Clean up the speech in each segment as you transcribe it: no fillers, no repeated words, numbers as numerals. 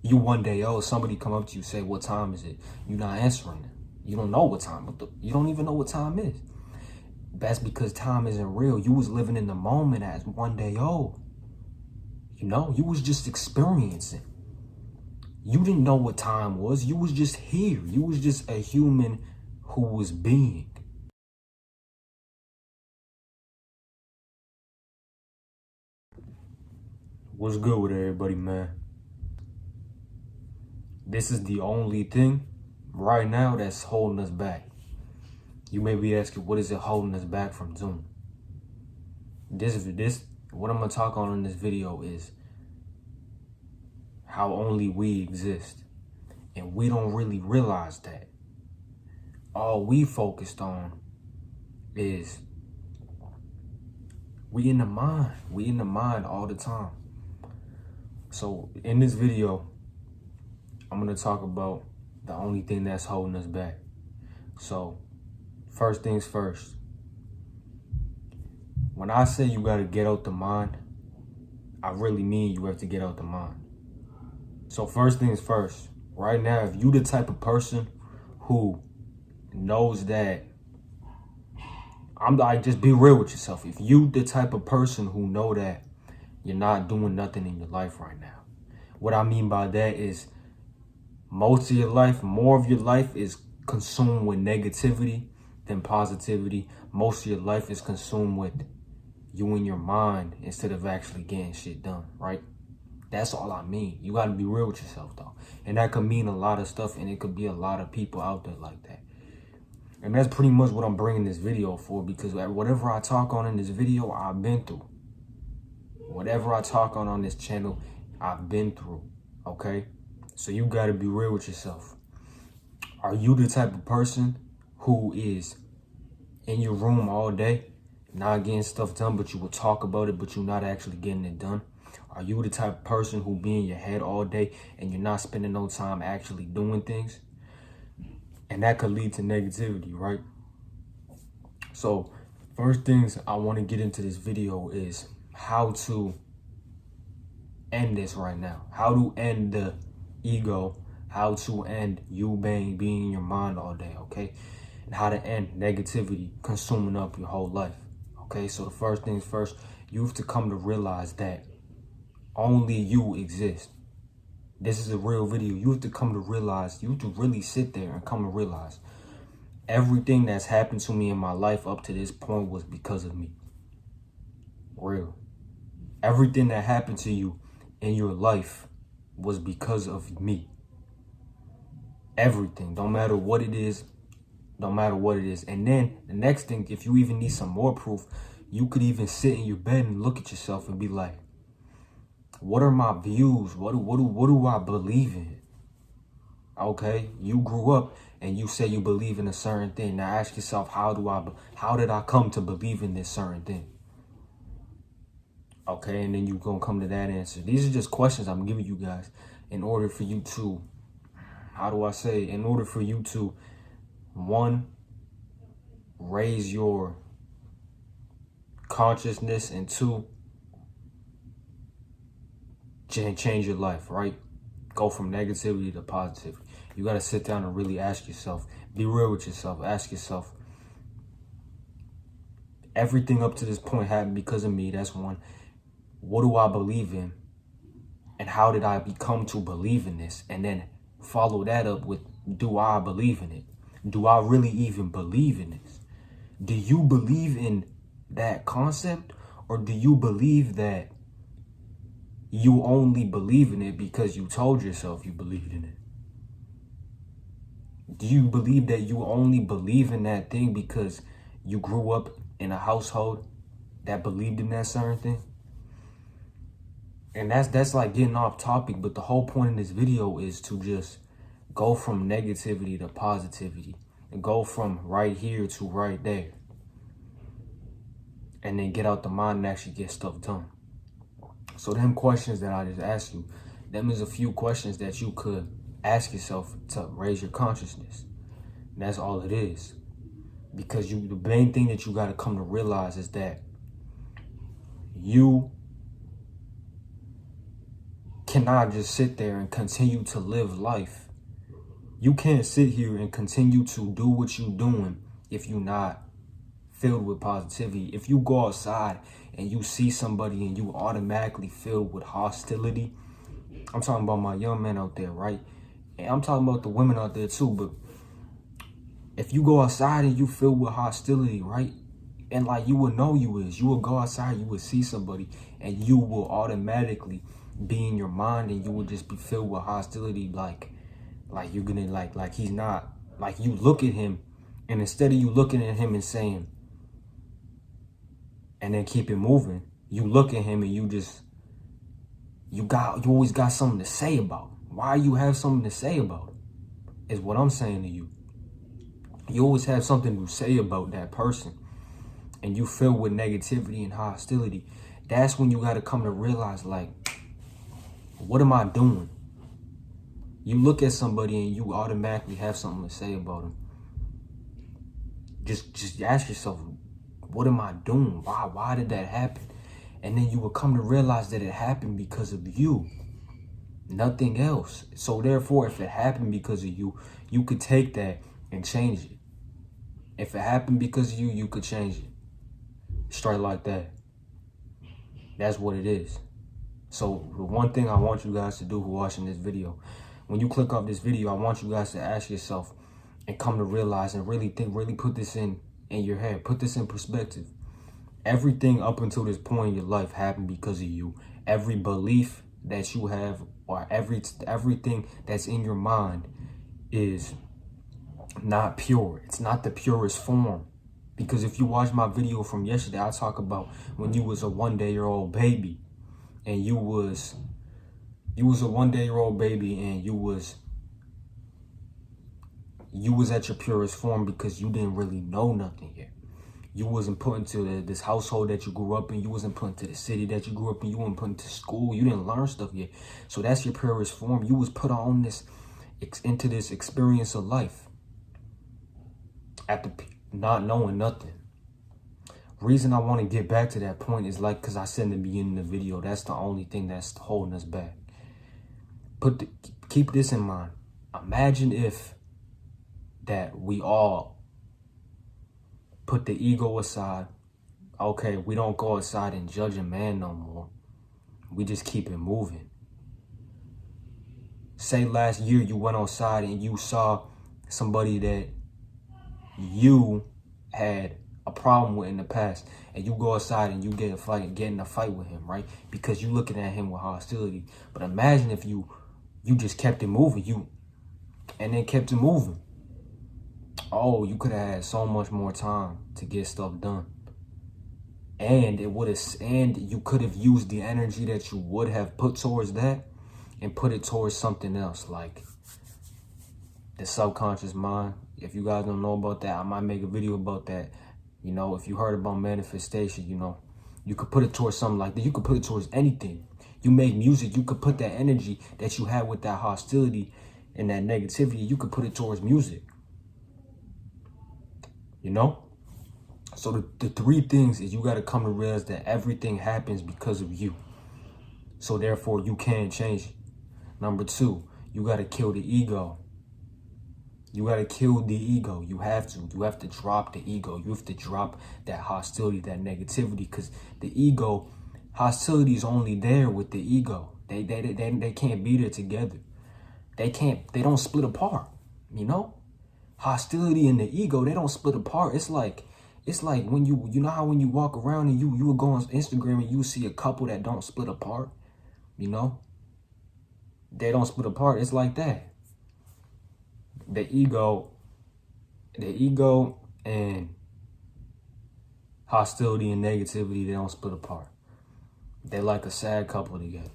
You one day old, somebody come up to you, say, what time is it? You're not answering them. You don't know what time, you don't even know what time is. That's because time isn't real. You was living in the moment as one day old. You know, you was just experiencing. You didn't know what time was. You was just here. You was just a human who was being. What's good with everybody, man? This is the only thing right now that's holding us back. You may be asking, what is it holding us back from doing? What I'm gonna talk on in this video is how only we exist. And we don't really realize that. All we focused on is we in the mind. We in the mind all the time. So in this video, I'm gonna talk about the only thing that's holding us back. So first things first, when I say you gotta get out the mind, I really mean you have to get out the mind. So first things first, right now, if you the type of person who knows that, I'm like, just be real with yourself. If you the type of person who know that you're not doing nothing in your life right now, what I mean by that is most of your life, more of your life is consumed with negativity than positivity. Most of your life is consumed with you in your mind instead of actually getting shit done, right? That's all I mean. You got to be real with yourself, though. And that could mean a lot of stuff, and it could be a lot of people out there like that. And that's pretty much what I'm bringing this video for, because whatever I talk on in this video, I've been through. Whatever I talk on this channel, I've been through, okay? So you got to be real with yourself. Are you the type of person who is in your room all day, not getting stuff done, but you will talk about it, but you're not actually getting it done? Are you the type of person who be in your head all day and you're not spending no time actually doing things? And that could lead to negativity, right? So first things I want to get into this video is how to end this right now. How to end the ego. How to end you being in your mind all day, okay? And how to end negativity consuming up your whole life, okay? So the first things first, you have to come to realize that only you exist. This is a real video. You have to come to realize, you have to really sit there and come to realize everything that's happened to me in my life up to this point was because of me. Real. Everything that happened to you in your life was because of me. Everything. Don't matter what it is. Don't matter what it is. And then the next thing, if you even need some more proof, you could even sit in your bed and look at yourself and be like, what are my views? What do I believe in? Okay, you grew up and you say you believe in a certain thing. Now ask yourself, how did I come to believe in this certain thing? Okay, and then you're gonna come to that answer. These are just questions I'm giving you guys in order for you to, in order for you to, one, raise your consciousness, and two, change your life, right? Go from negativity to positivity. You got to sit down and really ask yourself, be real with yourself, ask yourself, everything up to this point happened because of me. That's one. What do I believe in? And how did I become to believe in this? And then follow that up with, do I believe in it? Do I really even believe in this? Do you believe in that concept? Or do you believe that you only believe in it because you told yourself you believed in it? Do you believe that you only believe in that thing because you grew up in a household that believed in that certain thing? And that's like getting off topic, but the whole point in this video is to just go from negativity to positivity and go from right here to right there. And then get out the mind and actually get stuff done. So them questions that I just asked you, them is a few questions that you could ask yourself to raise your consciousness. And that's all it is. Because the main thing that you got to come to realize is that you cannot just sit there and continue to live life. You can't sit here and continue to do what you're doing if you're not filled with positivity. If you go outside and you see somebody and you automatically filled with hostility, I'm talking about my young men out there, right? And I'm talking about the women out there too, but if you go outside and you filled with hostility, right? And like you would know you will go outside, you would see somebody and you will automatically be in your mind and you will just be filled with hostility. Like you're gonna like he's not, like you look at him and instead of you looking at him and saying, and then keep it moving, you look at him and you always got something to say about him. Why you have something to say about him is what I'm saying to you. You always have something to say about that person and you filled with negativity and hostility. That's when you got to come to realize, like, what am I doing? You look at somebody and you automatically have something to say about them. Just ask yourself, what am I doing? Why did that happen? And then you will come to realize that it happened because of you, nothing else. So therefore, if it happened because of you, you could take that and change it. If it happened because of you, you could change it. Straight like that. That's what it is. So the one thing I want you guys to do who are watching this video, when you click off this video, I want you guys to ask yourself and come to realize and really think, really put this in your head, put this in perspective. Everything up until this point in your life happened because of you. Every belief that you have or everything that's in your mind is not pure. It's not the purest form. Because if you watch my video from yesterday, I talk about when you was a 1-day-old baby and you was a 1-day-old baby and you was at your purest form because you didn't really know nothing yet. You wasn't put into this household that you grew up in. You wasn't put into the city that you grew up in. You weren't put into school. You didn't learn stuff yet. So that's your purest form. You was put on into this experience of life after not knowing nothing. Reason I want to get back to that point is like, because I said in the beginning of the video, that's the only thing that's holding us back. Keep this in mind. Imagine if that we all put the ego aside. Okay, we don't go outside and judge a man no more. We just keep it moving. Say last year you went outside and you saw somebody that you had a problem with in the past, and you go outside and you get in a fight with him, right? Because you looking at him with hostility. But imagine if you just kept it moving, and then kept it moving. Oh, you could have had so much more time to get stuff done. And you could have used the energy that you would have put towards that and put it towards something else, like the subconscious mind. If you guys don't know about that, I might make a video about that. You know, if you heard about manifestation, you know, you could put it towards something like that. You could put it towards anything. You make music, you could put that energy that you had with that hostility and that negativity, you could put it towards music. You know? So the three things is you got to come to realize that everything happens because of you. So therefore, you can change it. Number two, you got to kill the ego. You got to kill the ego. You have to. You have to drop the ego. You have to drop that hostility, that negativity, because the ego, hostility is only there with the ego. They can't be there together. They don't split apart, you know? Hostility and the ego, they don't split apart. It's like when you know how when you walk around and you will go on Instagram and you see a couple that don't split apart, you know? They don't split apart. It's like that. The ego and hostility and negativity, they don't split apart. They're like a sad couple together.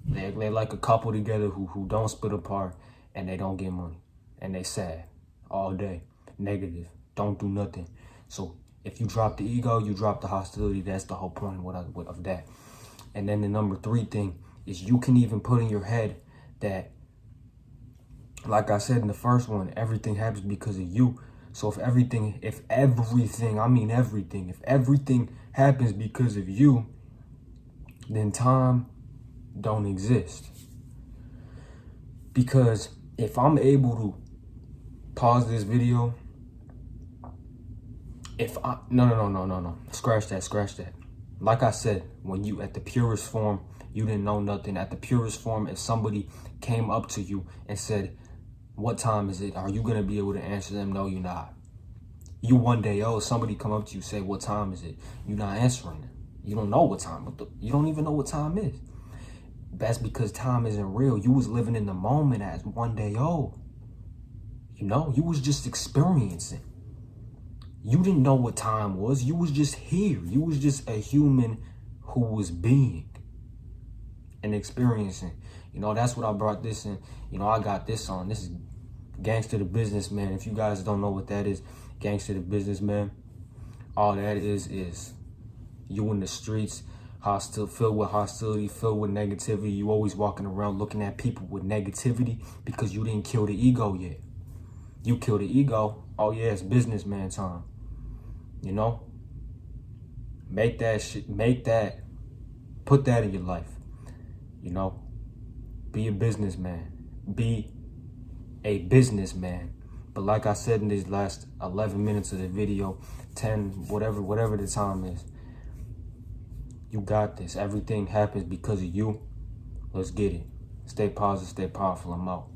They're like a couple together who don't split apart and they don't get money. And they sad all day. Negative. Don't do nothing. So if you drop the ego, you drop the hostility. That's the whole point of that. And then the number three thing is you can even put in your head that, like I said in the first one, everything happens because of you. So if everything happens because of you, then time don't exist. Because if I'm able to pause this video, no. Scratch that. Like I said, when you at the purest form, you didn't know nothing. At the purest form, if somebody came up to you and said, what time is it? Are you going to be able to answer them? No, you're not. You one day old, somebody come up to you, say, what time is it? You're not answering them. You don't know what time. You don't even know what time is. That's because time isn't real. You was living in the moment as one day old. You know, you was just experiencing. You didn't know what time was. You was just here. You was just a human who was being and experiencing. You know, that's what I brought this in. You know, I got this on. This is Gangster the Businessman. If you guys don't know what that is, Gangster the Businessman, all that is you in the streets, filled with hostility, filled with negativity. You always walking around looking at people with negativity because you didn't kill the ego yet. You kill the ego, oh yeah, it's businessman time. You know? Make that, put that in your life. You know? Be a businessman. Be a businessman. But like I said in these last 11 minutes of the video, 10, whatever the time is, you got this. Everything happens because of you. Let's get it. Stay positive, stay powerful. I'm out.